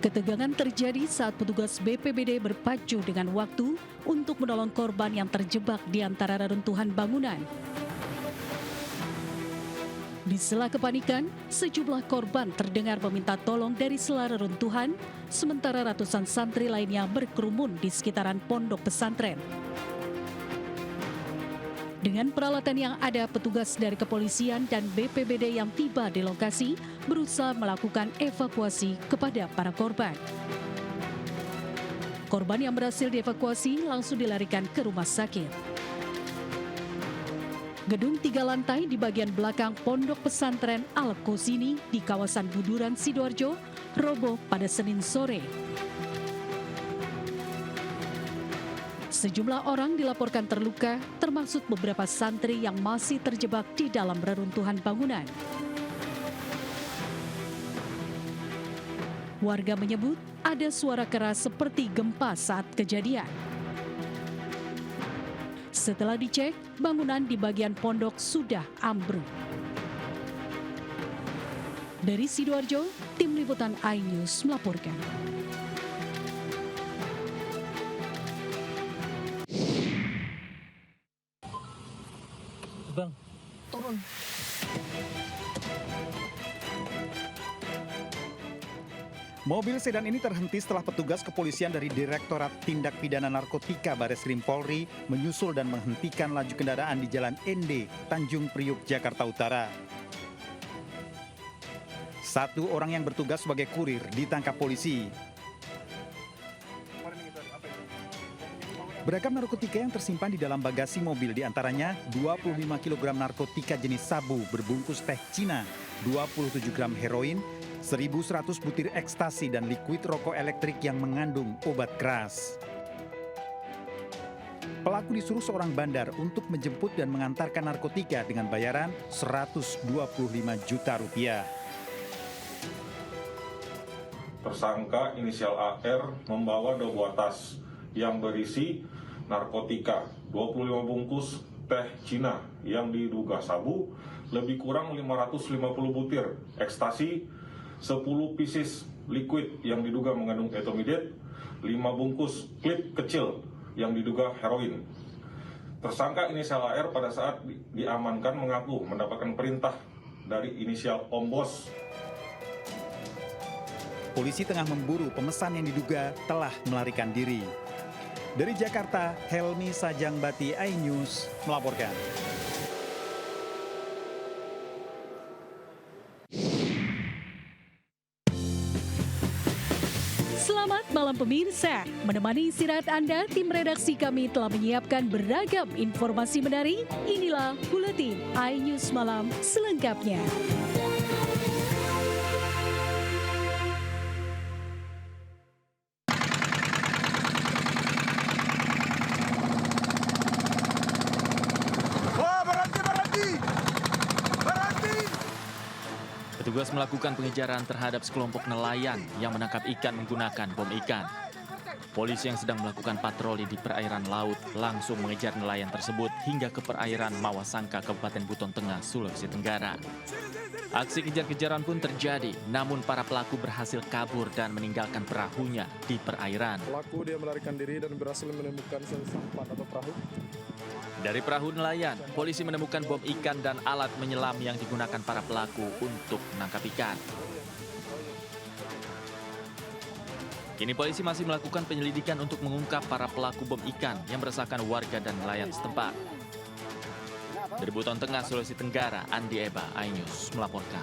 Ketegangan terjadi saat petugas BPBD berpacu dengan waktu untuk menolong korban yang terjebak di antara reruntuhan bangunan. Di sela kepanikan, sejumlah korban terdengar meminta tolong dari sela reruntuhan, sementara ratusan santri lainnya berkerumun di sekitaran pondok pesantren. Dengan peralatan yang ada, petugas dari kepolisian dan BPBD yang tiba di lokasi berusaha melakukan evakuasi kepada para korban. Korban yang berhasil dievakuasi langsung dilarikan ke rumah sakit. Gedung 3 lantai di bagian belakang pondok pesantren Al-Qosini di kawasan Buduran, Sidoarjo, roboh pada Senin sore. Sejumlah orang dilaporkan terluka, termasuk beberapa santri yang masih terjebak di dalam reruntuhan bangunan. Warga menyebut ada suara keras seperti gempa saat kejadian. Setelah dicek, bangunan di bagian pondok sudah ambruk. Dari Sidoarjo, tim liputan iNews melaporkan. Bang, turun. Mobil sedan ini terhenti setelah petugas kepolisian dari Direktorat Tindak Pidana Narkotika Bareskrim Polri menyusul dan menghentikan laju kendaraan di Jalan ND, Tanjung Priuk, Jakarta Utara. Satu orang yang bertugas sebagai kurir ditangkap polisi. Beragam narkotika yang tersimpan di dalam bagasi mobil, diantaranya 25 kg narkotika jenis sabu berbungkus teh Cina, 27 gram heroin, 1.100 butir ekstasi dan liquid rokok elektrik yang mengandung obat keras. Pelaku disuruh seorang bandar untuk menjemput dan mengantarkan narkotika dengan bayaran 125 juta rupiah. Tersangka inisial AR membawa 2 buah tas yang berisi narkotika, 25 bungkus teh Cina yang diduga sabu, lebih kurang 550 butir ekstasi, 10 pieces liquid yang diduga mengandung etomidate, 5 bungkus klip kecil yang diduga heroin. Tersangka inisial AR pada saat diamankan mengaku mendapatkan perintah dari inisial Om Bos. Polisi tengah memburu pemesan yang diduga telah melarikan diri. Dari Jakarta, Helmi Sajangbati, iNews melaporkan. Selamat malam pemirsa, menemani istirahat Anda, tim redaksi kami telah menyiapkan beragam informasi menarik. Inilah Buletin iNews Malam selengkapnya. Petugas melakukan pengejaran terhadap sekelompok nelayan yang menangkap ikan menggunakan bom ikan. Polisi yang sedang melakukan patroli di perairan laut langsung mengejar nelayan tersebut hingga ke perairan Mawasangka, Kabupaten Buton Tengah, Sulawesi Tenggara. Aksi kejar-kejaran pun terjadi, namun para pelaku berhasil kabur dan meninggalkan perahunya di perairan. Pelaku dia melarikan diri dan berhasil menemukan sampan atau perahu. Dari perahu nelayan, polisi menemukan bom ikan dan alat menyelam yang digunakan para pelaku untuk menangkap ikan. Kini polisi masih melakukan penyelidikan untuk mengungkap para pelaku bom ikan yang meresahkan warga dan nelayan setempat. Dari Buton Tengah, Sulawesi Tenggara, Andi Eba, iNews melaporkan.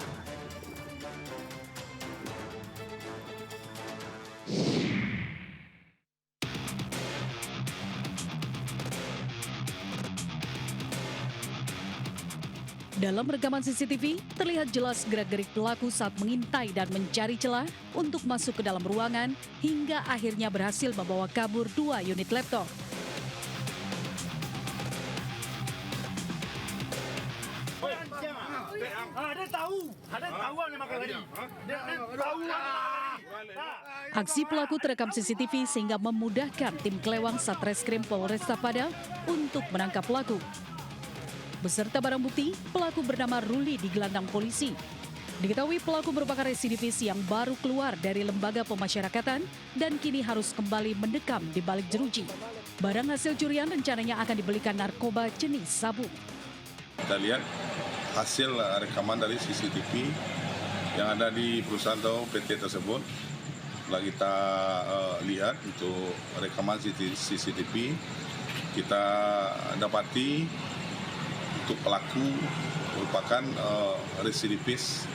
Dalam rekaman CCTV, terlihat jelas gerak-gerik pelaku saat mengintai dan mencari celah untuk masuk ke dalam ruangan hingga akhirnya berhasil membawa kabur 2 unit laptop. Aksi pelaku terekam CCTV sehingga memudahkan tim kelewang Satreskrim Polresta Padang untuk menangkap pelaku. Beserta barang bukti, pelaku bernama Ruli digelandang polisi. Diketahui pelaku merupakan residivis yang baru keluar dari lembaga pemasyarakatan dan kini harus kembali mendekam di balik jeruji. Barang hasil curian rencananya akan dibelikan narkoba jenis sabu. Kita lihat hasil rekaman dari CCTV yang ada di perusahaan atau PT tersebut. Setelah kita lihat untuk rekaman CCTV, kita dapati untuk pelaku merupakan residivis.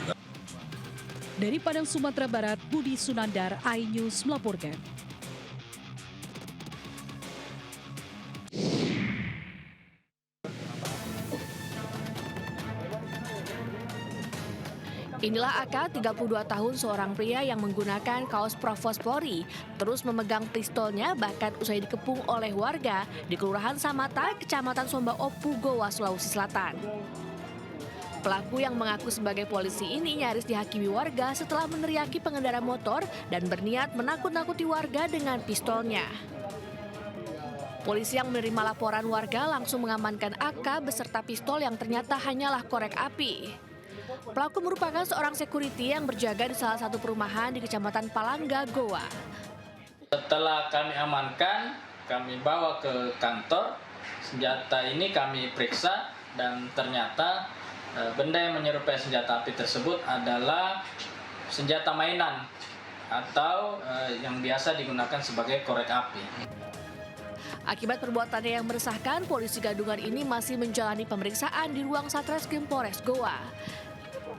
Dari Padang, Sumatera Barat, Budi Sunandar, iNews melaporkan. Inilah AK, 32 tahun, seorang pria yang menggunakan kaos Provos Polri, terus memegang pistolnya bahkan usai dikepung oleh warga di Kelurahan Samata, Kecamatan Somba Opu, Goa, Sulawesi Selatan. Pelaku yang mengaku sebagai polisi ini nyaris dihakimi warga setelah meneriaki pengendara motor dan berniat menakut-nakuti warga dengan pistolnya. Polisi yang menerima laporan warga langsung mengamankan AK beserta pistol yang ternyata hanyalah korek api. Pelaku merupakan seorang security yang berjaga di salah satu perumahan di Kecamatan Palangga, Goa. Setelah kami amankan, kami bawa ke kantor. Senjata ini kami periksa dan ternyata benda yang menyerupai senjata api tersebut adalah senjata mainan atau yang biasa digunakan sebagai korek api. Akibat perbuatannya yang meresahkan, polisi gadungan ini masih menjalani pemeriksaan di ruang Satreskrim Polres Goa.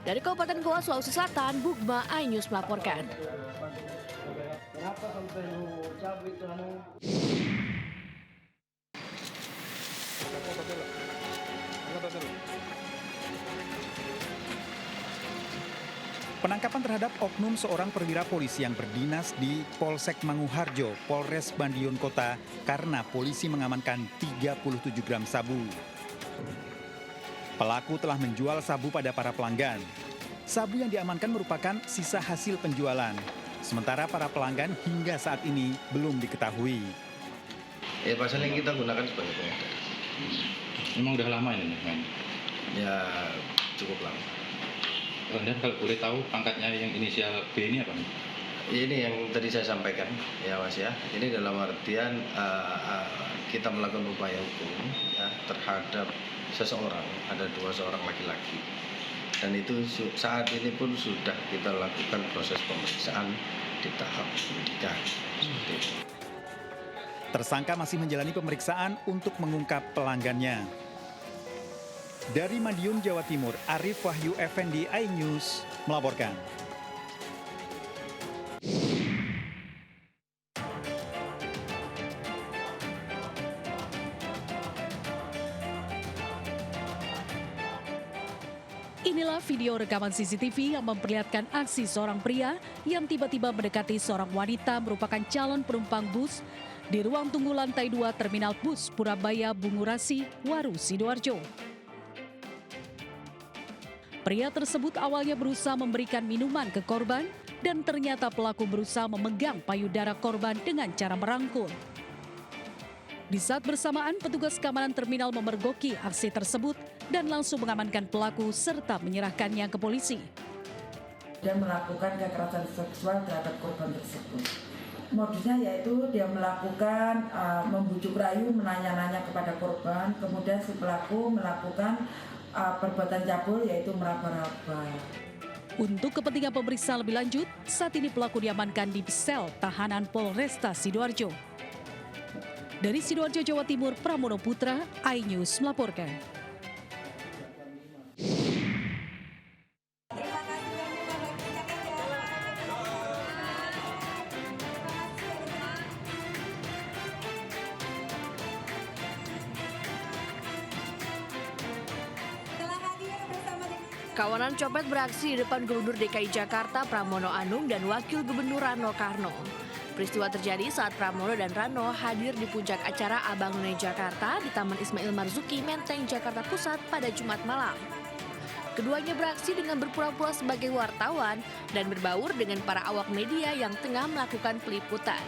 Dari Kabupaten Goa, Sulawesi Selatan, Bugma, iNews melaporkan. Penangkapan terhadap oknum seorang perwira polisi yang berdinas di Polsek Manguharjo, Polres Madiun Kota karena polisi mengamankan 37 gram sabu. Pelaku telah menjual sabu pada para pelanggan. Sabu yang diamankan merupakan sisa hasil penjualan. Sementara para pelanggan hingga saat ini belum diketahui. Pasal yang kita gunakan sebagai pengedar. Memang udah lama ini main? Ya cukup lama. Dan kalau boleh tahu pangkatnya yang inisial B ini apa? Ini yang tadi saya sampaikan ya Mas ya. Ini dalam artian kita melakukan upaya hukum ya, terhadap seseorang, ada seorang laki-laki. Dan itu saat ini pun sudah kita lakukan proses pemeriksaan di tahap penyidikan. Seperti itu. Tersangka masih menjalani pemeriksaan untuk mengungkap pelanggannya. Dari Madiun, Jawa Timur, Arif Wahyu Effendi, iNews melaporkan. Inilah video rekaman CCTV yang memperlihatkan aksi seorang pria yang tiba-tiba mendekati seorang wanita merupakan calon penumpang bus di ruang tunggu lantai 2 Terminal Bus Purabaya Bungurasi, Waru, Sidoarjo. Pria tersebut awalnya berusaha memberikan minuman ke korban dan ternyata pelaku berusaha memegang payudara korban dengan cara merangkul. Di saat bersamaan, petugas keamanan terminal memergoki aksi tersebut dan langsung mengamankan pelaku serta menyerahkannya ke polisi. Dia melakukan kekerasan seksual terhadap korban tersebut. Modusnya yaitu dia melakukan membujuk rayu, menanya-nanya kepada korban, kemudian si pelaku melakukan perbuatan cabul yaitu meraba-raba. Untuk kepentingan pemeriksaan lebih lanjut, saat ini pelaku diamankan di sel tahanan Polresta Sidoarjo. Dari Sidoarjo, Jawa Timur, Pramono Putra, iNews melaporkan. Kawanan copet beraksi di depan Gubernur DKI Jakarta Pramono Anung dan Wakil Gubernur Rano Karno. Peristiwa terjadi saat Pramono dan Rano hadir di puncak acara Abang None Jakarta di Taman Ismail Marzuki, Menteng, Jakarta Pusat pada Jumat malam. Keduanya beraksi dengan berpura-pura sebagai wartawan dan berbaur dengan para awak media yang tengah melakukan peliputan.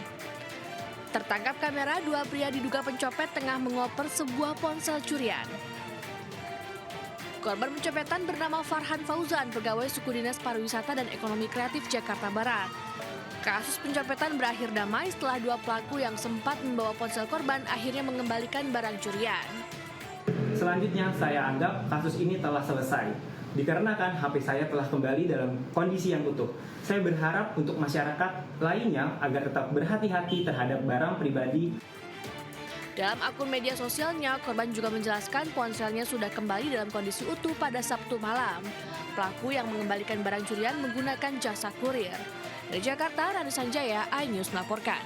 Tertangkap kamera, dua pria diduga pencopet tengah mengoper sebuah ponsel curian. Korban pencopetan bernama Farhan Fauzan, pegawai suku dinas pariwisata dan ekonomi kreatif Jakarta Barat. Kasus pencopetan berakhir damai setelah dua pelaku yang sempat membawa ponsel korban akhirnya mengembalikan barang curian. Selanjutnya saya anggap kasus ini telah selesai, dikarenakan HP saya telah kembali dalam kondisi yang utuh. Saya berharap untuk masyarakat lainnya agar tetap berhati-hati terhadap barang pribadi. Dalam akun media sosialnya, korban juga menjelaskan ponselnya sudah kembali dalam kondisi utuh pada Sabtu malam. Pelaku yang mengembalikan barang curian menggunakan jasa kurir. Dari Jakarta, Rani Sanjaya, iNews melaporkan.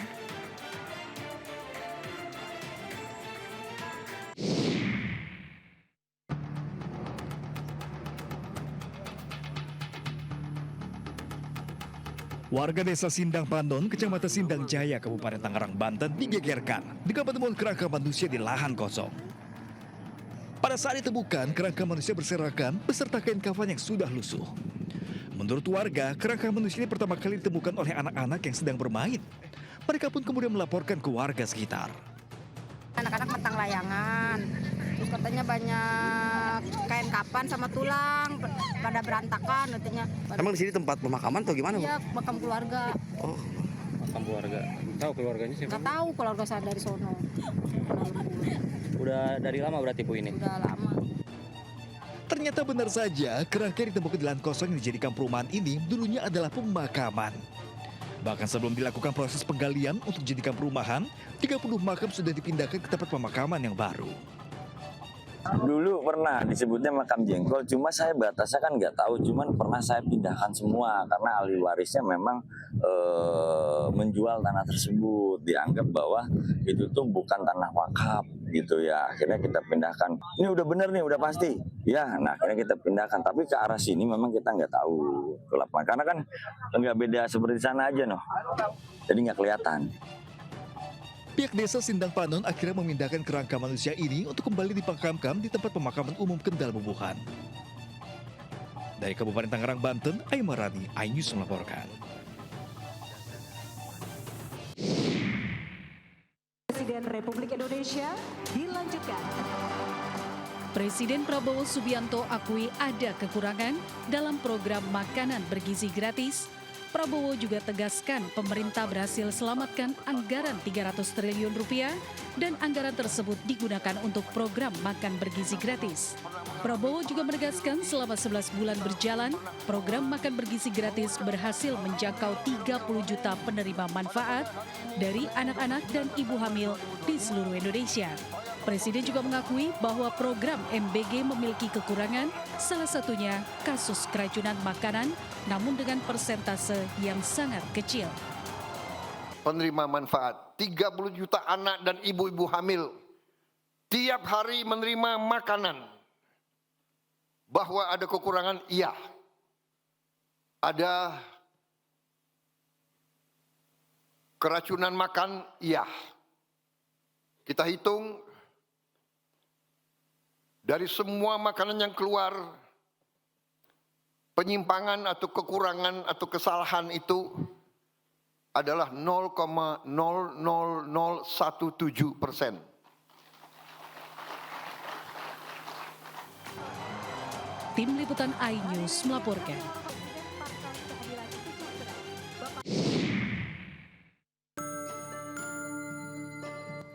Warga desa Sindang Pandon, Kecamatan Sindang Jaya, Kabupaten Tangerang, Banten digegerkan dengan penemuan kerangka manusia di lahan kosong. Pada saat ditemukan, kerangka manusia berserakan beserta kain kafan yang sudah lusuh. Menurut warga, kerangka manusia ini pertama kali ditemukan oleh anak-anak yang sedang bermain. Mereka pun kemudian melaporkan ke warga sekitar. Anak-anak mentang layangan, terus katanya banyak kain kapan sama tulang, pada berantakan katanya. Emang di sini tempat pemakaman atau gimana? Iya, makam keluarga. Oh, Makam keluarga. Tahu keluarganya siapa? Nggak tahu keluarga saya dari sono. udah dari lama berarti Bu ini? Udah lama. Ternyata benar saja, kerangka yang ditemukan di lahan kosong yang dijadikan perumahan ini dulunya adalah pemakaman. Bahkan sebelum dilakukan proses penggalian untuk dijadikan perumahan, 30 makam sudah dipindahkan ke tempat pemakaman yang baru. Dulu pernah disebutnya makam jengkol, cuma saya batasnya kan nggak tahu, cuman pernah saya pindahkan semua karena ahli warisnya memang menjual tanah tersebut, dianggap bahwa itu tuh bukan tanah wakaf gitu ya. Akhirnya kita pindahkan, ini udah bener nih, udah pasti ya. Nah akhirnya kita pindahkan, tapi ke arah sini memang kita nggak tahu ke lapangan karena kan nggak beda seperti sana aja noh, jadi nggak kelihatan. Pihak desa Sindang Panon akhirnya memindahkan kerangka manusia ini untuk kembali dimakamkan di tempat pemakaman umum Kendal Bubuhan. Dari Kabupaten Tangerang, Banten, Aimarani, iNews melaporkan. Presiden Republik Indonesia dilanjutkan. Presiden Prabowo Subianto akui ada kekurangan dalam program makanan bergizi gratis. Prabowo juga tegaskan pemerintah berhasil selamatkan anggaran 300 triliun rupiah dan anggaran tersebut digunakan untuk program makan bergizi gratis. Prabowo juga menegaskan selama 11 bulan berjalan, program makan bergizi gratis berhasil menjangkau 30 juta penerima manfaat dari anak-anak dan ibu hamil di seluruh Indonesia. Presiden juga mengakui bahwa program MBG memiliki kekurangan, salah satunya kasus keracunan makanan, namun dengan persentase yang sangat kecil. Penerima manfaat, 30 juta anak dan ibu-ibu hamil, tiap hari menerima makanan. Bahwa ada kekurangan, iya. Ada keracunan makan, iya. Kita hitung, dari semua makanan yang keluar, penyimpangan atau kekurangan atau kesalahan itu adalah 0,00017%. Tim Liputan iNews melaporkan.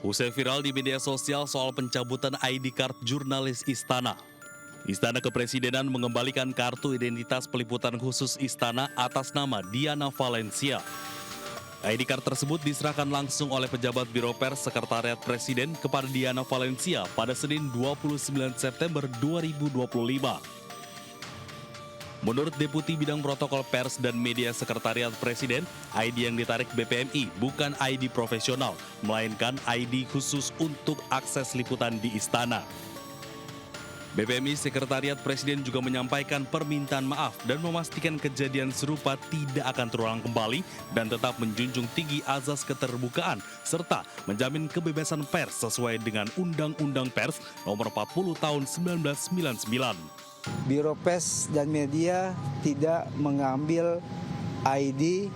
Usai viral di media sosial soal pencabutan ID card jurnalis Istana. Istana Kepresidenan mengembalikan kartu identitas peliputan khusus Istana atas nama Diana Valencia. ID card tersebut diserahkan langsung oleh pejabat Biro Pers Sekretariat Presiden kepada Diana Valencia pada Senin 29 September 2025. Menurut Deputi Bidang Protokol Pers dan Media Sekretariat Presiden, ID yang ditarik BPMI bukan ID profesional, melainkan ID khusus untuk akses liputan di Istana. BPMI Sekretariat Presiden juga menyampaikan permintaan maaf dan memastikan kejadian serupa tidak akan terulang kembali dan tetap menjunjung tinggi azas keterbukaan serta menjamin kebebasan pers sesuai dengan Undang-Undang Pers Nomor 40 Tahun 1999. Biro Pers dan Media tidak mengambil ID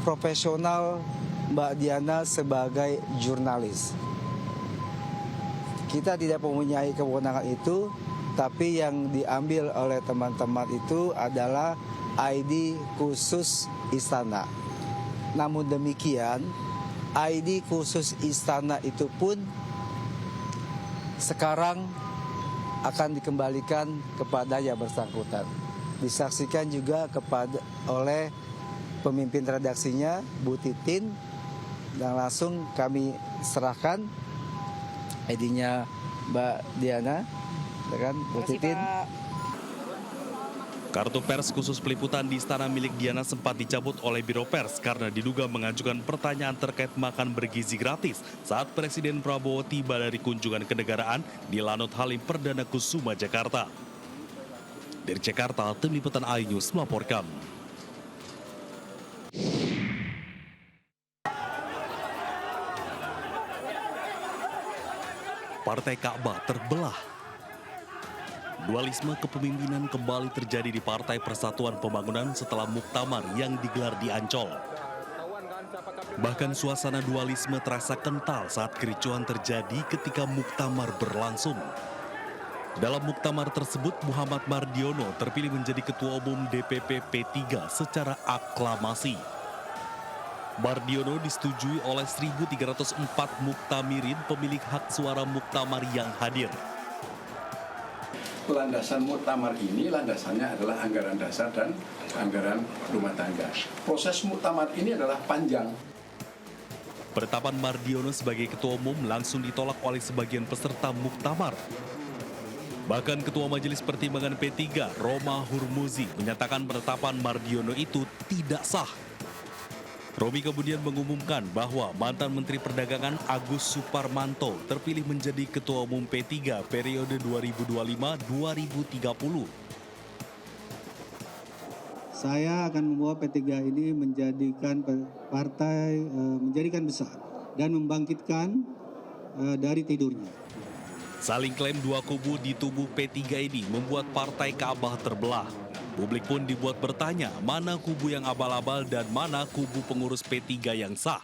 profesional Mbak Diana sebagai jurnalis. Kita tidak mempunyai kewenangan itu tapi yang diambil oleh teman-teman itu adalah ID khusus istana. Namun demikian, ID khusus istana itu pun sekarang akan dikembalikan kepada yang bersangkutan. Disaksikan juga oleh pemimpin redaksinya, Bu Titin, dan langsung kami serahkan ID-nya Mbak Diana, kan Bu Titin. Kartu pers khusus peliputan di istana milik Diana sempat dicabut oleh Biro Pers karena diduga mengajukan pertanyaan terkait makan bergizi gratis saat Presiden Prabowo tiba dari kunjungan kenegaraan di Lanut Halim Perdana Kusuma, Jakarta. Dari Jakarta, tim liputan iNews melaporkan. Partai Ka'bah terbelah. Dualisme kepemimpinan kembali terjadi di Partai Persatuan Pembangunan setelah muktamar yang digelar di Ancol. Bahkan suasana dualisme terasa kental saat kericuhan terjadi ketika muktamar berlangsung. Dalam muktamar tersebut, Muhammad Mardiono terpilih menjadi Ketua Umum DPP P3 secara aklamasi. Mardiono disetujui oleh 1.304 muktamirin pemilik hak suara muktamar yang hadir. Landasan muktamar ini landasannya adalah anggaran dasar dan anggaran rumah tangga. Proses muktamar ini adalah panjang. Penetapan Mardiono sebagai ketua umum langsung ditolak oleh sebagian peserta muktamar. Bahkan Ketua Majelis Pertimbangan P3, Roma Hurmuzi, menyatakan penetapan Mardiono itu tidak sah. Romi kemudian mengumumkan bahwa mantan Menteri Perdagangan Agus Suparmanto terpilih menjadi Ketua Umum P3 periode 2025-2030. Saya akan membawa P3 ini menjadikan partai menjadikan besar dan membangkitkan dari tidurnya. Saling klaim dua kubu di tubuh P3 ini membuat Partai Ka'bah terbelah. Publik pun dibuat bertanya mana kubu yang abal-abal dan mana kubu pengurus P3 yang sah.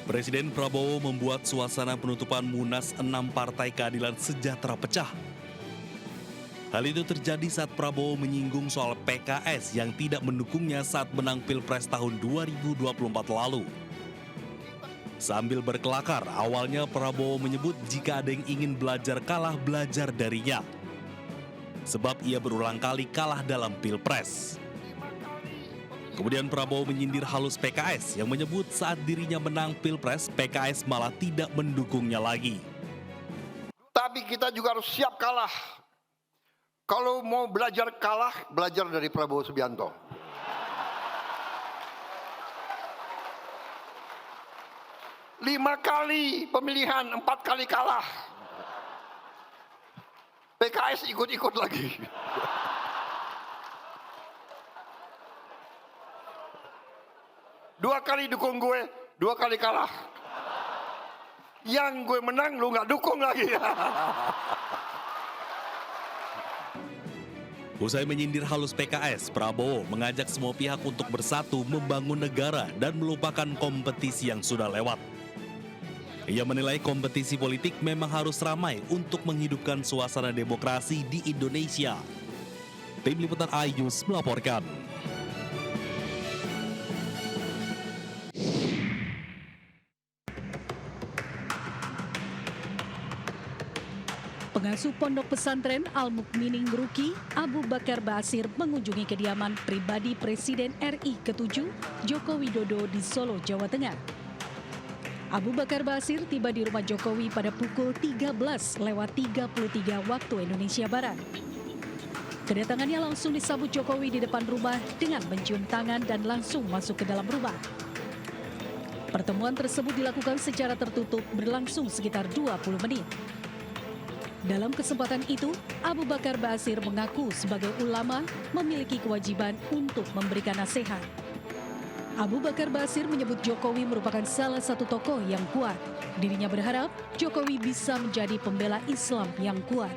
Presiden Prabowo membuat suasana penutupan Munas 6 Partai Keadilan Sejahtera pecah. Hal itu terjadi saat Prabowo menyinggung soal PKS yang tidak mendukungnya saat menang Pilpres tahun 2024 lalu. Sambil berkelakar, awalnya Prabowo menyebut jika ada yang ingin belajar kalah, belajar darinya. Sebab ia berulang kali kalah dalam Pilpres. Kemudian Prabowo menyindir halus PKS yang menyebut saat dirinya menang Pilpres, PKS malah tidak mendukungnya lagi. Tapi kita juga harus siap kalah. Kalau mau belajar kalah, belajar dari Prabowo Subianto. Lima kali pemilihan, 4 kali kalah. PKS ikut-ikut lagi. Dua kali dukung gue, 2 kali kalah. Yang gue menang, lu nggak dukung lagi. Usai menyindir halus PKS, Prabowo mengajak semua pihak untuk bersatu membangun negara dan melupakan kompetisi yang sudah lewat. Ia menilai kompetisi politik memang harus ramai untuk menghidupkan suasana demokrasi di Indonesia. Tim Liputan iNews melaporkan. Pengasuh Pondok Pesantren Al-Mukminin Ruki, Abu Bakar Basir mengunjungi kediaman pribadi Presiden RI ke-7, Joko Widodo di Solo, Jawa Tengah. Abu Bakar Basir tiba di rumah Jokowi pada pukul 13:33 waktu Indonesia Barat. Kedatangannya langsung disambut Jokowi di depan rumah dengan mencium tangan dan langsung masuk ke dalam rumah. Pertemuan tersebut dilakukan secara tertutup berlangsung sekitar 20 menit. Dalam kesempatan itu, Abu Bakar Basir mengaku sebagai ulama memiliki kewajiban untuk memberikan nasihat. Abu Bakar Basir menyebut Jokowi merupakan salah satu tokoh yang kuat. Dirinya berharap Jokowi bisa menjadi pembela Islam yang kuat.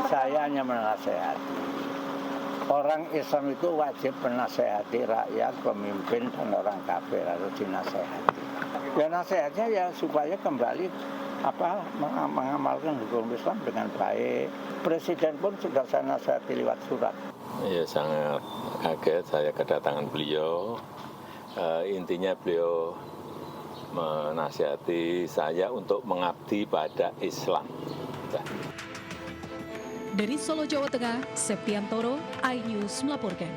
Saya hanya menasehati Orang Islam itu wajib menasehati rakyat, pemimpin, dan orang kafir harus dinasehati. Ya nasihatnya ya supaya kembali mengamalkan hukum Islam dengan baik. Presiden pun sudah saya nasihati lewat surat. Ya sangat kaget saya kedatangan beliau. Intinya beliau menasihati saya untuk mengabdi pada Islam. Dari Solo, Jawa Tengah, Septiantoro, iNews melaporkan.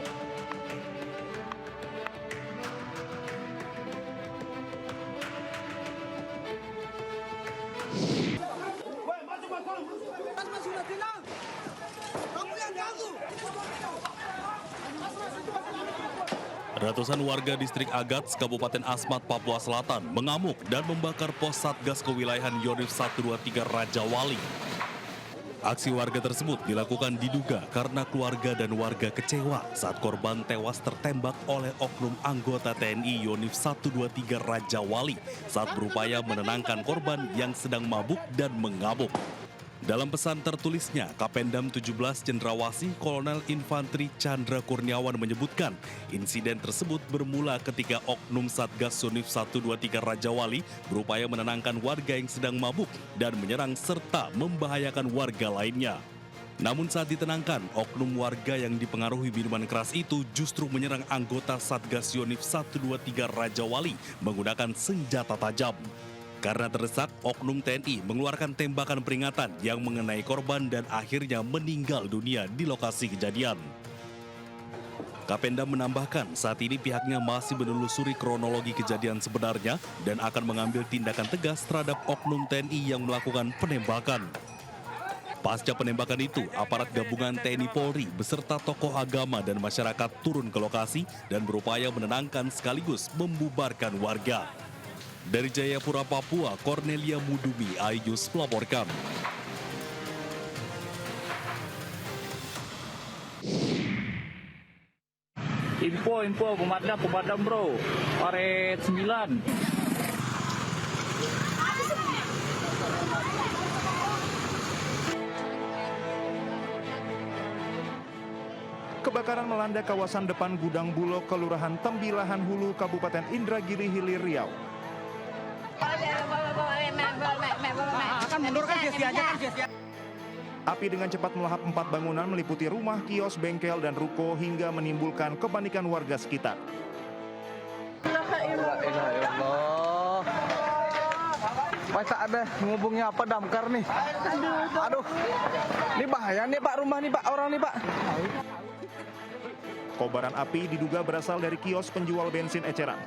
Ratusan warga distrik Agats, Kabupaten Asmat, Papua Selatan mengamuk dan membakar pos Satgas kewilayahan Yonif 123 Raja Wali. Aksi warga tersebut dilakukan diduga karena keluarga dan warga kecewa saat korban tewas tertembak oleh oknum anggota TNI Yonif 123 Raja Wali saat berupaya menenangkan korban yang sedang mabuk dan mengamuk. Dalam pesan tertulisnya, Kapendam 17 Cendrawasih Kolonel Infanteri Chandra Kurniawan menyebutkan insiden tersebut bermula ketika oknum Satgas Yonif 123 Raja Wali berupaya menenangkan warga yang sedang mabuk dan menyerang serta membahayakan warga lainnya. Namun saat ditenangkan, oknum warga yang dipengaruhi minuman keras itu justru menyerang anggota Satgas Yonif 123 Raja Wali menggunakan senjata tajam. Karena terdesak, oknum TNI mengeluarkan tembakan peringatan yang mengenai korban dan akhirnya meninggal dunia di lokasi kejadian. Kapendam menambahkan saat ini pihaknya masih menelusuri kronologi kejadian sebenarnya dan akan mengambil tindakan tegas terhadap oknum TNI yang melakukan penembakan. Pasca penembakan itu, aparat gabungan TNI Polri beserta tokoh agama dan masyarakat turun ke lokasi dan berupaya menenangkan sekaligus membubarkan warga. Dari Jayapura, Papua, Cornelia Mudumi, iNews melaporkan. Info, pemadam bro, paret 9. Kebakaran melanda kawasan depan Gudang Bulog, Kelurahan Tembilahan Hulu, Kabupaten Indragiri Hilir Riau. Api dengan cepat melahap 4 bangunan meliputi rumah, kios, bengkel, dan ruko hingga menimbulkan kepanikan warga sekitar. Masa ada ngubungnya apa damkar nih? Aduh, ini bahaya nih Pak, rumah nih Pak, orang nih Pak. Kobaran api diduga berasal dari kios penjual bensin eceran.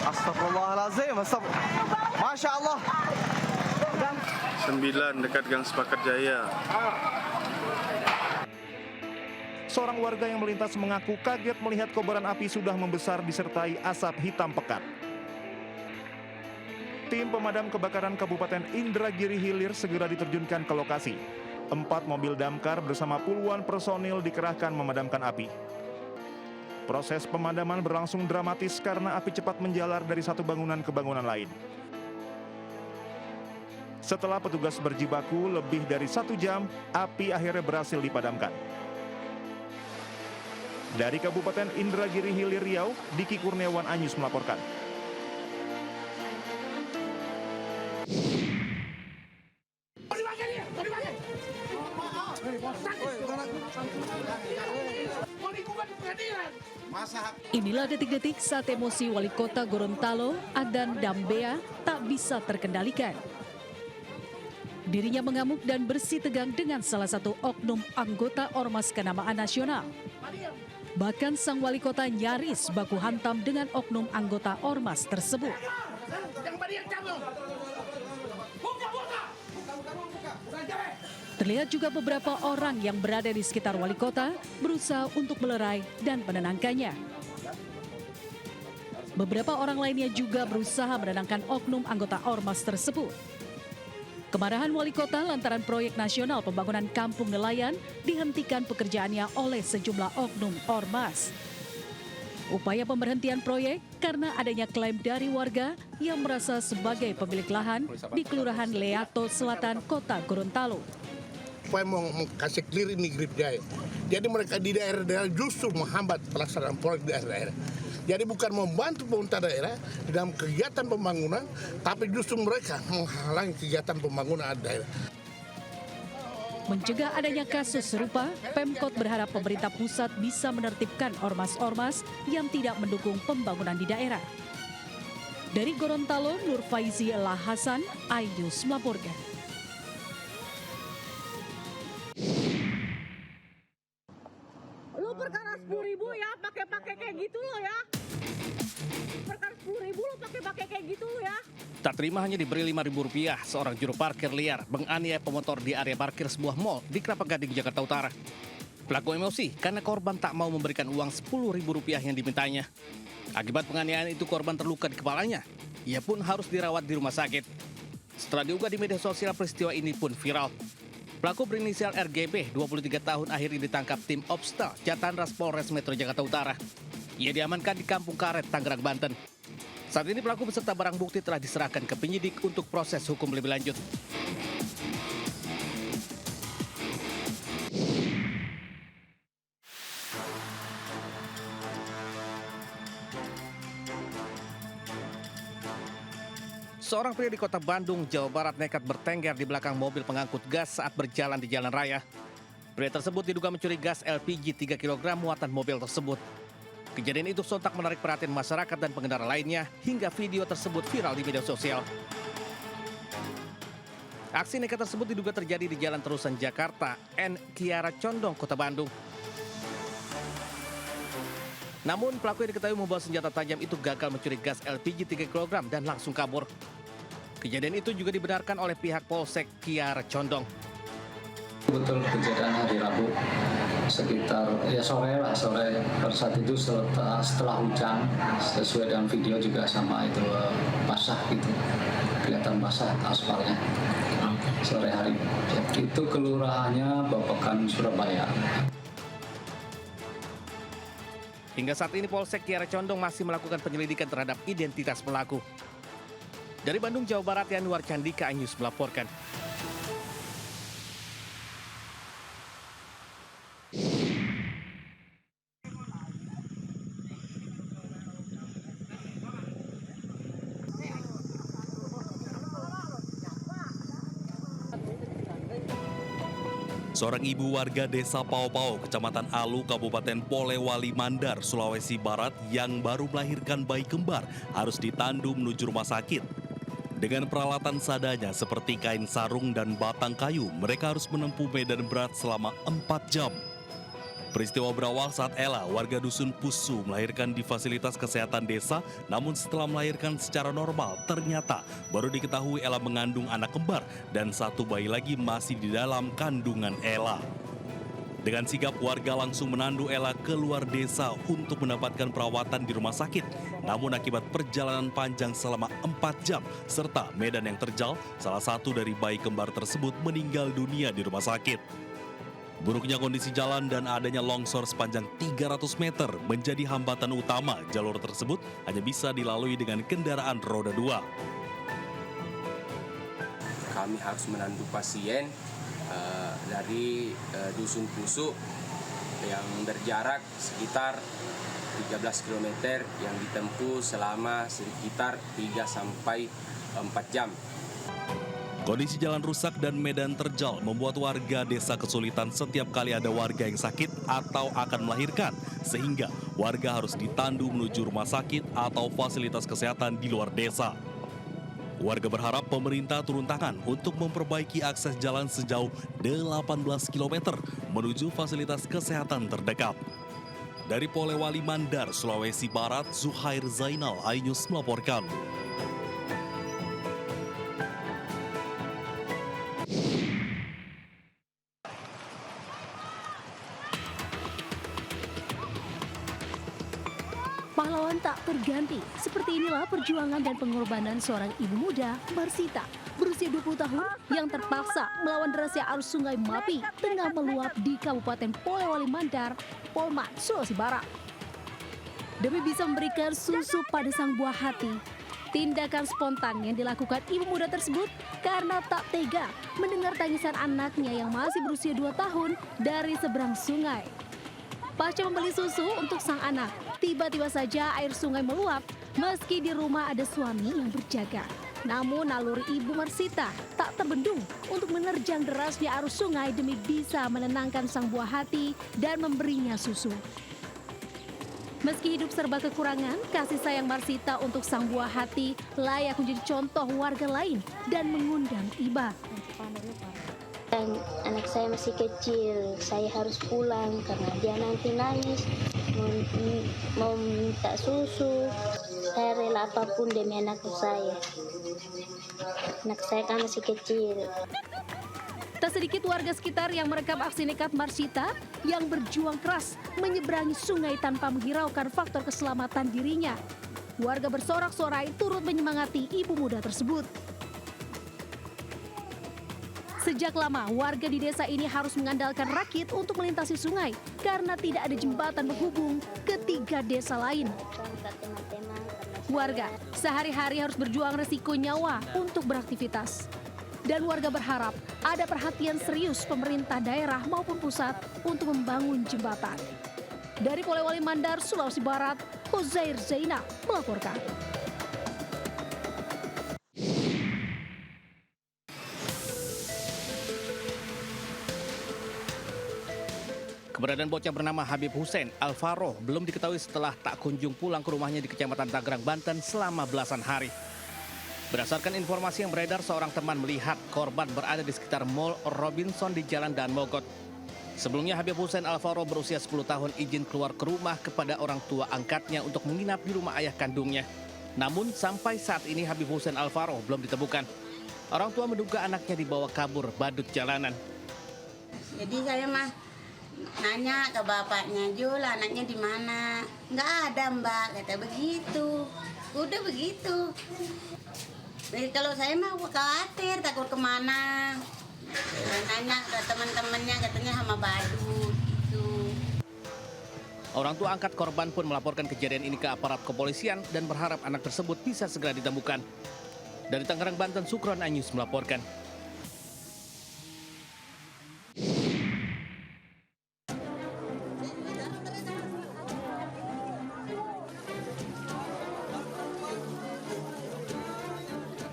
Astagfirullahaladzim, Masya Allah. 9 dekat Gang Sepakat Jaya. Seorang warga yang melintas mengaku kaget melihat kobaran api sudah membesar disertai asap hitam pekat. Tim pemadam kebakaran Kabupaten Indragiri Hilir segera diterjunkan ke lokasi. 4 mobil damkar bersama puluhan personil dikerahkan memadamkan api. Proses pemadaman berlangsung dramatis karena api cepat menjalar dari satu bangunan ke bangunan lain. Setelah petugas berjibaku lebih dari 1 jam, api akhirnya berhasil dipadamkan. Dari Kabupaten Indragiri Hilir Riau, Diki Kurniawan, iNews melaporkan. Inilah detik-detik saat emosi Wali Kota Gorontalo, Adan Dambea, tak bisa terkendalikan. Dirinya mengamuk dan bersih tegang dengan salah satu oknum anggota Ormas Kenamaan Nasional. Bahkan sang wali kota nyaris baku hantam dengan oknum anggota Ormas tersebut. Terlihat juga beberapa orang yang berada di sekitar wali kota berusaha untuk melerai dan menenangkannya. Beberapa orang lainnya juga berusaha menenangkan oknum anggota Ormas tersebut. Kemarahan wali kota lantaran proyek nasional pembangunan kampung nelayan dihentikan pekerjaannya oleh sejumlah oknum Ormas. Upaya pemberhentian proyek karena adanya klaim dari warga yang merasa sebagai pemilik lahan di Kelurahan Leato Selatan, Kota Gorontalo. supaya mau kasih clear ini Grip Jaya. Jadi mereka di daerah-daerah justru menghambat pelaksanaan proyek di daerah-daerah. Jadi bukan membantu pemerintah daerah di dalam kegiatan pembangunan, tapi justru mereka menghalangi kegiatan pembangunan daerah. Mencegah adanya kasus serupa, Pemkot berharap pemerintah pusat bisa menertibkan ormas-ormas yang tidak mendukung pembangunan di daerah. Dari Gorontalo, Nur Faizi Allah Hasan, iNews melaporkan. Lu perkara 10.000 ya, pakai kayak gitu lo ya. Perkara 10.000 lo pakai kayak gitu lo ya. Tak terima hanya diberi Rp5.000, seorang juru parkir liar menganiaya pemotor di area parkir sebuah mal di Kelapa Gading, Jakarta Utara. Pelaku emosi karena korban tak mau memberikan uang Rp10.000 yang dimintanya. Akibat penganiayaan itu korban terluka di kepalanya. Ia pun harus dirawat di rumah sakit. Setelah diunggah di media sosial, peristiwa ini pun viral. Pelaku berinisial RGB, 23 tahun, akhirnya ditangkap tim Opstal Jatanras Polres Metro Jakarta Utara. Ia diamankan di Kampung Karet, Tangerang, Banten. Saat ini pelaku beserta barang bukti telah diserahkan ke penyidik untuk proses hukum lebih lanjut. Seorang pria di kota Bandung, Jawa Barat nekat bertengger di belakang mobil pengangkut gas saat berjalan di jalan raya. Pria tersebut diduga mencuri gas LPG 3 kg muatan mobil tersebut. Kejadian itu sontak menarik perhatian masyarakat dan pengendara lainnya hingga video tersebut viral di media sosial. Aksi nekat tersebut diduga terjadi di Jalan Terusan Jakarta, N. Kiara Condong, Kota Bandung. Namun pelaku yang diketahui membawa senjata tajam itu gagal mencuri gas LPG 3 kg dan langsung kabur. Kejadian itu juga dibenarkan oleh pihak Polsek Kiara Condong. Betul, kejadian hari Rabu sekitar sore pada saat itu setelah hujan, sesuai dengan video juga sama itu basah gitu, kelihatan basah aspalnya sore hari. Itu kelurahannya Babakan, Surabaya. Hingga saat ini Polsek Kiara Condong masih melakukan penyelidikan terhadap identitas pelaku. Dari Bandung, Jawa Barat, Yanuar Candika, iNews melaporkan. Seorang ibu warga desa Pau-Pau, Kecamatan Alu, Kabupaten Polewali Mandar, Sulawesi Barat yang baru melahirkan bayi kembar harus ditandu menuju rumah sakit. Dengan peralatan seadanya seperti kain sarung dan batang kayu, mereka harus menempuh medan berat selama 4 jam. Peristiwa berawal saat Ella, warga dusun Pusu, melahirkan di fasilitas kesehatan desa, namun setelah melahirkan secara normal, ternyata baru diketahui Ella mengandung anak kembar dan satu bayi lagi masih di dalam kandungan Ella. Dengan sigap, warga langsung menandu Ella keluar desa untuk mendapatkan perawatan di rumah sakit. Namun akibat perjalanan panjang selama 4 jam, serta medan yang terjal, salah satu dari bayi kembar tersebut meninggal dunia di rumah sakit. Buruknya kondisi jalan dan adanya longsor sepanjang 300 meter menjadi hambatan utama. Jalur tersebut hanya bisa dilalui dengan kendaraan roda 2. Kami harus menandu pasien dari Dusun Pusu yang berjarak sekitar 13 km yang ditempuh selama sekitar 3-4 jam. Kondisi jalan rusak dan medan terjal membuat warga desa kesulitan setiap kali ada warga yang sakit atau akan melahirkan, sehingga warga harus ditandu menuju rumah sakit atau fasilitas kesehatan di luar desa. Warga berharap pemerintah turun tangan untuk memperbaiki akses jalan sejauh 18 km menuju fasilitas kesehatan terdekat. Dari Polewali Mandar, Sulawesi Barat, Zuhair Zainal, iNews melaporkan. Pahlawan tak terganti. Seperti inilah perjuangan dan pengorbanan seorang ibu muda, Marsita, berusia 20 tahun yang terpaksa melawan derasnya arus sungai Mapi tengah meluap di Kabupaten Polewali Mandar, Polman, Sulawesi Barat. Demi bisa memberikan susu pada sang buah hati, Tindakan spontan yang dilakukan ibu muda tersebut karena tak tega mendengar tangisan anaknya yang masih berusia 2 tahun dari seberang sungai. Pasca membeli susu untuk sang anak, tiba-tiba saja air sungai meluap meski di rumah ada suami yang berjaga. Namun naluri Ibu Marsita tak terbendung untuk menerjang derasnya arus sungai demi bisa menenangkan sang buah hati dan memberinya susu. Meski hidup serba kekurangan, kasih sayang Marsita untuk sang buah hati layak menjadi contoh warga lain dan mengundang iba. Anak saya masih kecil, saya harus pulang karena dia nanti nangis, mau minta susu. Saya rela apapun demi anak saya. Anak saya kan masih kecil. Tak sedikit warga sekitar yang merekam aksi nekat Marsita yang berjuang keras menyeberangi sungai tanpa menghiraukan faktor keselamatan dirinya. Warga bersorak-sorai turut menyemangati ibu muda tersebut. Sejak lama, warga di desa ini harus mengandalkan rakit untuk melintasi sungai karena tidak ada jembatan penghubung ke 3 desa lain. Warga sehari-hari harus berjuang resiko nyawa untuk beraktivitas. Dan warga berharap ada perhatian serius pemerintah daerah maupun pusat untuk membangun jembatan. Dari Polewali Mandar, Sulawesi Barat, Hozair Zainal melaporkan. Keberadaan bocah bernama Habib Hussein Alvaro belum diketahui setelah tak kunjung pulang ke rumahnya di Kecamatan Tangerang, Banten selama belasan hari. Berdasarkan informasi yang beredar, seorang teman melihat korban berada di sekitar Mall Robinson di Jalan Dan Mogot. Sebelumnya Habib Hussein Alvaro berusia 10 tahun izin keluar ke rumah kepada orang tua angkatnya untuk menginap di rumah ayah kandungnya. Namun sampai saat ini Habib Hussein Alvaro belum ditemukan. Orang tua menduga anaknya dibawa kabur badut jalanan. Jadi saya mah nanya ke bapaknya, Jul anaknya di mana? Nggak ada mbak, kata begitu. Udah begitu. Jadi kalau saya mah khawatir, takut kemana. Nanya ke teman-temannya, katanya sama badut. Gitu. Orang tua angkat korban pun melaporkan kejadian ini ke aparat kepolisian dan berharap anak tersebut bisa segera ditemukan. Dari Tangerang, Banten, Sukron Anyus melaporkan.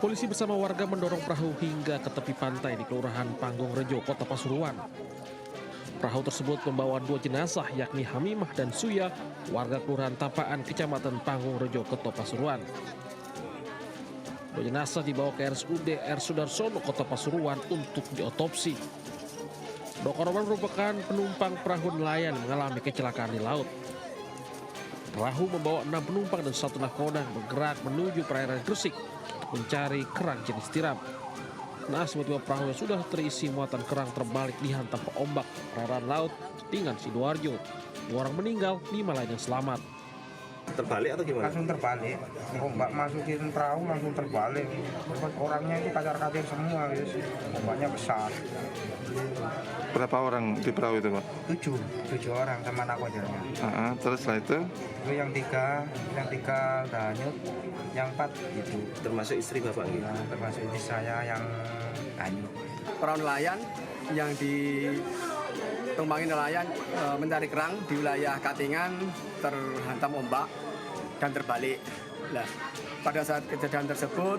Polisi bersama warga mendorong perahu hingga ke tepi pantai di Kelurahan Panggung Rejo, Kota Pasuruan. Perahu tersebut membawa 2 jenazah yakni Hamimah dan Suya, warga Kelurahan Tapaan, Kecamatan Panggung Rejo, Kota Pasuruan. 2 jenazah dibawa ke RSUD R. Sudarsono, Kota Pasuruan untuk diotopsi. 2 korban merupakan penumpang perahu nelayan mengalami kecelakaan di laut. Perahu membawa 6 penumpang dan 1 nakoda bergerak menuju perairan Gresik mencari kerang jenis tiram. Nah, tiba-tiba perahu yang sudah terisi muatan kerang terbalik dihantam ke ombak perairan laut Tingan, Sidoarjo. 2 orang meninggal, 5 lain yang selamat. Terbalik atau gimana? Langsung terbalik. Ombak masukin perahu langsung terbalik. Orangnya itu kacar-kacir semua, guys. Ombaknya besar. Berapa orang di perahu itu, Pak? 7 orang sama nakodanya. Terus setelah itu? Itu yang 3 udah hanyut, yang 4 gitu. Termasuk istri Bapak gitu? Ya, termasuk istri saya yang hanyut. Perahu nelayan yang ditumpangi nelayan mencari kerang di wilayah Katingan terhantam ombak dan terbalik. Nah, pada saat kejadian tersebut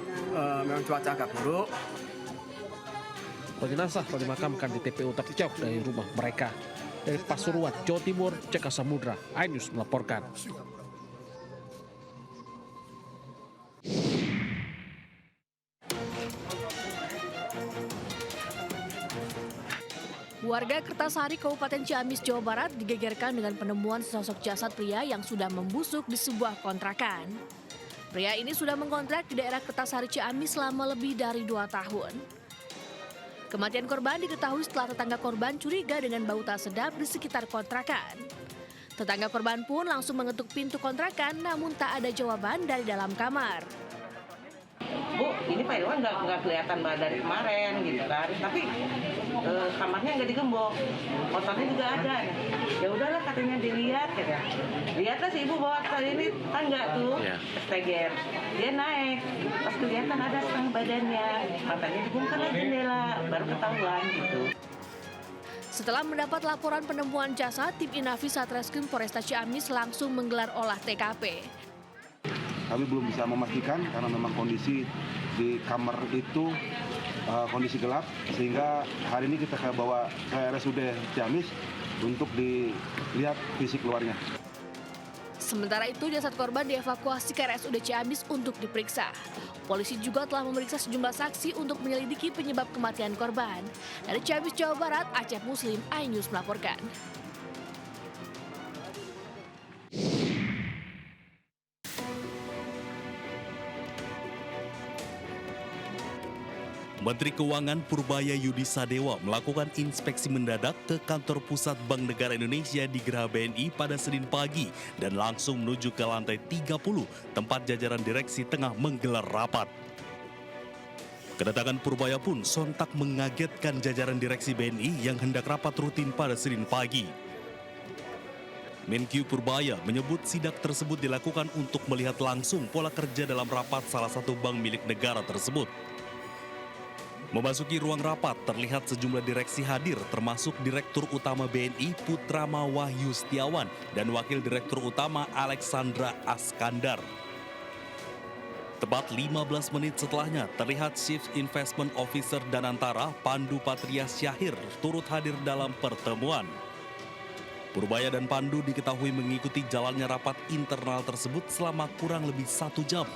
memang cuaca agak buruk. Jenazah telah dimakamkan di TPU tak jauh dari rumah mereka. Dari Pasuruan, Jawa Timur, Ceka Samudra, iNews melaporkan. Warga Kertasari, Kabupaten Ciamis, Jawa Barat digegerkan dengan penemuan sesosok jasad pria yang sudah membusuk di sebuah kontrakan. Pria ini sudah mengkontrak di daerah Kertasari, Ciamis selama lebih dari 2 tahun. Kematian korban diketahui setelah tetangga korban curiga dengan bau tak sedap di sekitar kontrakan. Tetangga korban pun langsung mengetuk pintu kontrakan, namun tak ada jawaban dari dalam kamar. Bu, ini Pak Irwan nggak kelihatan dari kemarin gitu kan. Tapi kamarnya nggak digembok, motornya juga ada. Ya udahlah katanya dilihat, kata. Lihatlah si ibu bawa ini tangga tuh, steger. Dia naik, pas kelihatan ada setengah badannya, matanya dibongkar lagi jendela, baru ketahuan gitu. Setelah mendapat laporan penemuan jasad, tim Inafis Satreskrim Polresta Ciamis langsung menggelar olah TKP. Kami belum bisa memastikan karena memang kondisi di kamar itu kondisi gelap, sehingga hari ini kita bawa ke RSUD Ciamis untuk dilihat fisik luarnya. Sementara itu, jasad korban dievakuasi ke RSUD Ciamis untuk diperiksa. Polisi juga telah memeriksa sejumlah saksi untuk menyelidiki penyebab kematian korban. Dari Ciamis, Jawa Barat, Acep Muslim, iNews melaporkan. Menteri Keuangan Purbaya Yudi Sadewa melakukan inspeksi mendadak ke kantor pusat Bank Negara Indonesia di Geraha BNI pada Senin pagi dan langsung menuju ke lantai 30 tempat jajaran direksi tengah menggelar rapat. Kedatangan Purbaya pun sontak mengagetkan jajaran direksi BNI yang hendak rapat rutin pada Senin pagi. Menkyu Purbaya menyebut sidak tersebut dilakukan untuk melihat langsung pola kerja dalam rapat salah satu bank milik negara tersebut. Memasuki ruang rapat, terlihat sejumlah direksi hadir, termasuk Direktur Utama BNI Putrama Wahyu Setiawan dan Wakil Direktur Utama Alexandra Askandar. Tepat 15 menit setelahnya, terlihat Chief Investment Officer Danantara Pandu Patria Syahir turut hadir dalam pertemuan. Purbaya dan Pandu diketahui mengikuti jalannya rapat internal tersebut selama kurang lebih 1 jam.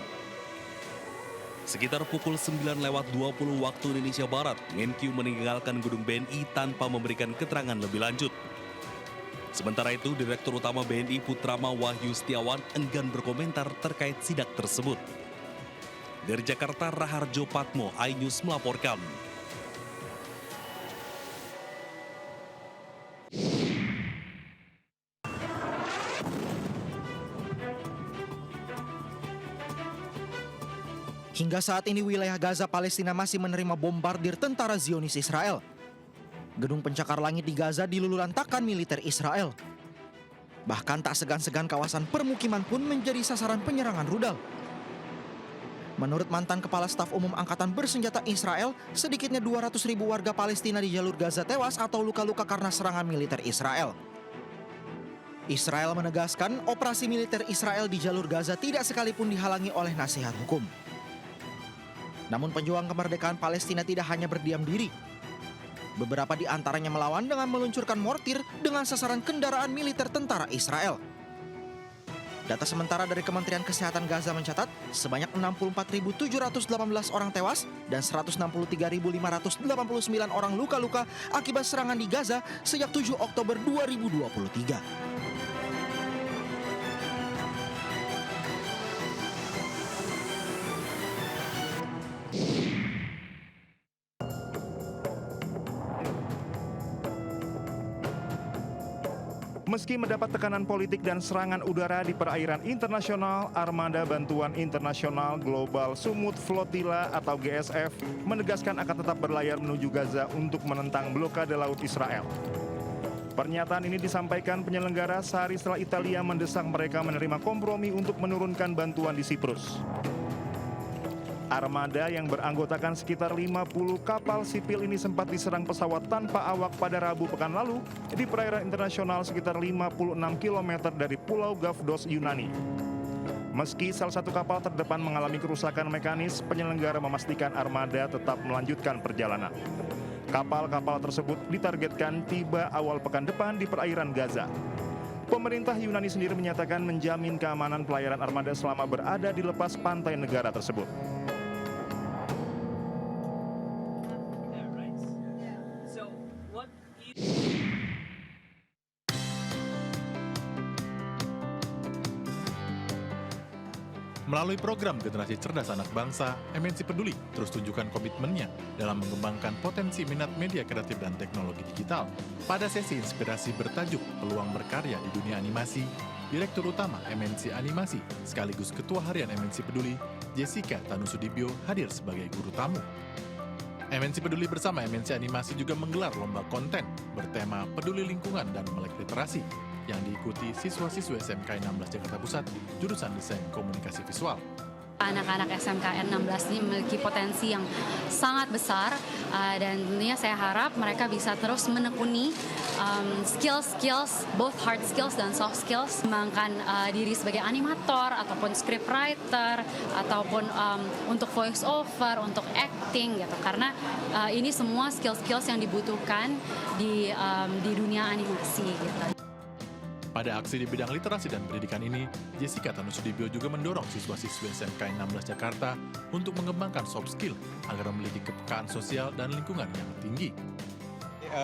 Sekitar pukul 9:20 waktu Indonesia Barat, Menkyu meninggalkan gedung BNI tanpa memberikan keterangan lebih lanjut. Sementara itu, Direktur Utama BNI Putrama Wahyu Setiawan enggan berkomentar terkait sidak tersebut. Dari Jakarta, Raharjo Patmo, iNews melaporkan. Hingga saat ini wilayah Gaza Palestina masih menerima bombardir tentara Zionis Israel. Gedung pencakar langit di Gaza dilululantakkan militer Israel. Bahkan tak segan-segan kawasan permukiman pun menjadi sasaran penyerangan rudal. Menurut mantan Kepala Staf Umum Angkatan Bersenjata Israel, sedikitnya 200.000 warga Palestina di jalur Gaza tewas atau luka-luka karena serangan militer Israel. Israel menegaskan operasi militer Israel di jalur Gaza tidak sekalipun dihalangi oleh nasihat hukum. Namun pejuang kemerdekaan Palestina tidak hanya berdiam diri. Beberapa di antaranya melawan dengan meluncurkan mortir dengan sasaran kendaraan militer tentara Israel. Data sementara dari Kementerian Kesehatan Gaza mencatat sebanyak 64.718 orang tewas dan 163.589 orang luka-luka akibat serangan di Gaza sejak 7 Oktober 2023. Meski mendapat tekanan politik dan serangan udara di perairan internasional, Armada Bantuan Internasional Global Sumut Flotilla atau GSF menegaskan akan tetap berlayar menuju Gaza untuk menentang blokade laut Israel. Pernyataan ini disampaikan penyelenggara sehari setelah Italia mendesak mereka menerima kompromi untuk menurunkan bantuan di Siprus. Armada yang beranggotakan sekitar 50 kapal sipil ini sempat diserang pesawat tanpa awak pada Rabu pekan lalu di perairan internasional sekitar 56 km dari Pulau Gavdos, Yunani. Meski salah satu kapal terdepan mengalami kerusakan mekanis, penyelenggara memastikan armada tetap melanjutkan perjalanan. Kapal-kapal tersebut ditargetkan tiba awal pekan depan di perairan Gaza. Pemerintah Yunani sendiri menyatakan menjamin keamanan pelayaran armada selama berada di lepas pantai negara tersebut. Melalui program Generasi Cerdas Anak Bangsa, MNC Peduli terus tunjukkan komitmennya dalam mengembangkan potensi minat media kreatif dan teknologi digital. Pada sesi inspirasi bertajuk Peluang Berkarya di Dunia Animasi, Direktur Utama MNC Animasi sekaligus Ketua Harian MNC Peduli, Jessica Tanusudibyo hadir sebagai guru tamu. MNC Peduli bersama MNC Animasi juga menggelar lomba konten bertema peduli lingkungan dan melek literasi yang diikuti siswa-siswa SMK 16 Jakarta Pusat jurusan Desain Komunikasi Visual. Anak-anak SMK 16 ini memiliki potensi yang sangat besar dan tentunya saya harap mereka bisa terus menekuni skills, both hard skills dan soft skills, mengembangkan diri sebagai animator ataupun scriptwriter ataupun untuk voice over, untuk acting gitu. Karena ini semua skills-skills yang dibutuhkan di dunia animasi gitu. Pada aksi di bidang literasi dan pendidikan ini, Jessica Tanusudibyo juga mendorong siswa-siswi SMK 16 Jakarta untuk mengembangkan soft skill agar memiliki kepekaan sosial dan lingkungan yang tinggi.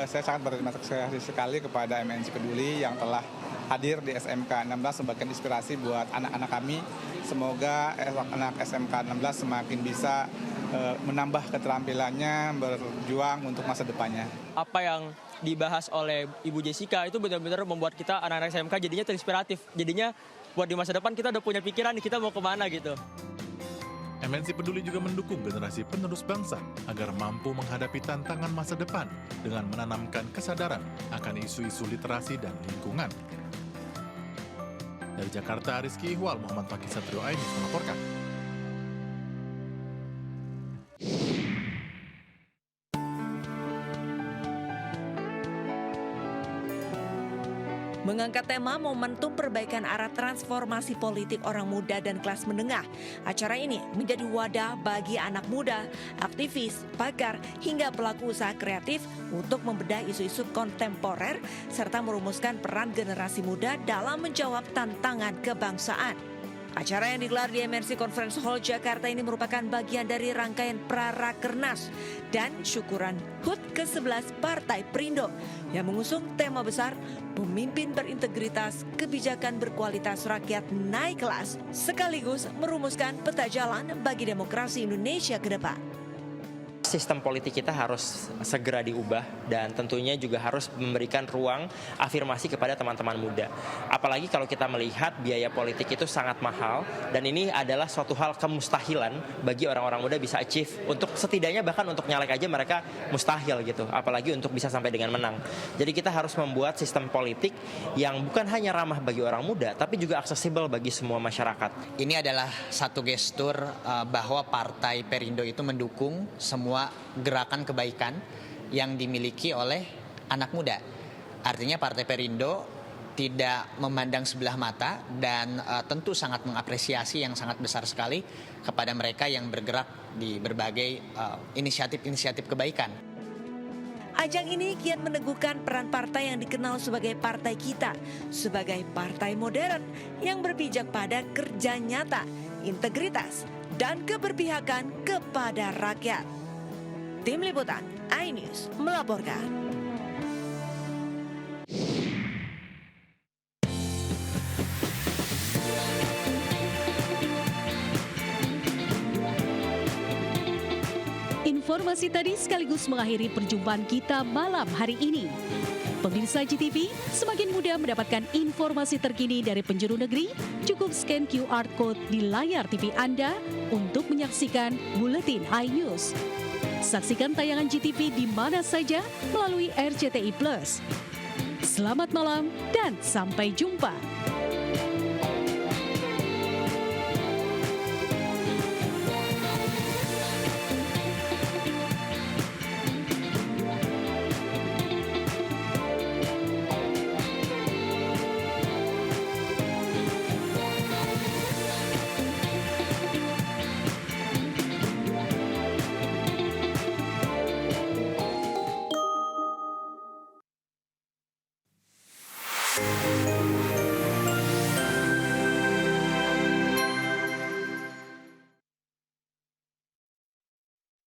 Saya sangat berterima kasih sekali kepada MNC Peduli yang telah hadir di SMK 16 sebagai inspirasi buat anak-anak kami. Semoga anak SMK 16 semakin bisa menambah keterampilannya, berjuang untuk masa depannya. Apa yang dibahas oleh Ibu Jessica itu benar-benar membuat kita anak-anak SMK jadinya terinspiratif. Jadinya buat di masa depan kita udah punya pikiran kita mau kemana gitu. MNC Peduli juga mendukung generasi penerus bangsa agar mampu menghadapi tantangan masa depan dengan menanamkan kesadaran akan isu-isu literasi dan lingkungan. Dari Jakarta, Rizky Ihwal, Muhammad Fakih Satrio Ainis melaporkan. Mengangkat tema momentum perbaikan arah transformasi politik orang muda dan kelas menengah. Acara ini menjadi wadah bagi anak muda, aktivis, pakar, hingga pelaku usaha kreatif untuk membedah isu-isu kontemporer serta merumuskan peran generasi muda dalam menjawab tantangan kebangsaan. Acara yang digelar di MNC Conference Hall Jakarta ini merupakan bagian dari rangkaian Prarakernas dan syukuran HUT ke-11 Partai Perindo yang mengusung tema besar Pemimpin Berintegritas, Kebijakan Berkualitas Rakyat Naik Kelas, sekaligus merumuskan peta jalan bagi demokrasi Indonesia ke depan. Sistem politik kita harus segera diubah dan tentunya juga harus memberikan ruang afirmasi kepada teman-teman muda. Apalagi kalau kita melihat biaya politik itu sangat mahal dan ini adalah suatu hal kemustahilan bagi orang-orang muda bisa achieve untuk setidaknya bahkan untuk nyalek aja mereka mustahil gitu. Apalagi untuk bisa sampai dengan menang. Jadi kita harus membuat sistem politik yang bukan hanya ramah bagi orang muda tapi juga aksesibel bagi semua masyarakat. Ini adalah satu gestur bahwa Partai Perindo itu mendukung semua gerakan kebaikan yang dimiliki oleh anak muda. Artinya Partai Perindo tidak memandang sebelah mata dan tentu sangat mengapresiasi yang sangat besar sekali kepada mereka yang bergerak di berbagai inisiatif-inisiatif kebaikan. Ajang ini kian meneguhkan peran partai yang dikenal sebagai partai kita, sebagai partai modern yang berpijak pada kerja nyata, integritas, dan keberpihakan kepada rakyat. Tim Liputan iNews melaporkan. Informasi tadi sekaligus mengakhiri perjumpaan kita malam hari ini. Pemirsa GTV, semakin mudah mendapatkan informasi terkini dari penjuru negeri, cukup scan QR Code di layar TV Anda untuk menyaksikan Buletin iNews. Saksikan tayangan GTV di mana saja melalui RCTI Plus. Selamat malam dan sampai jumpa.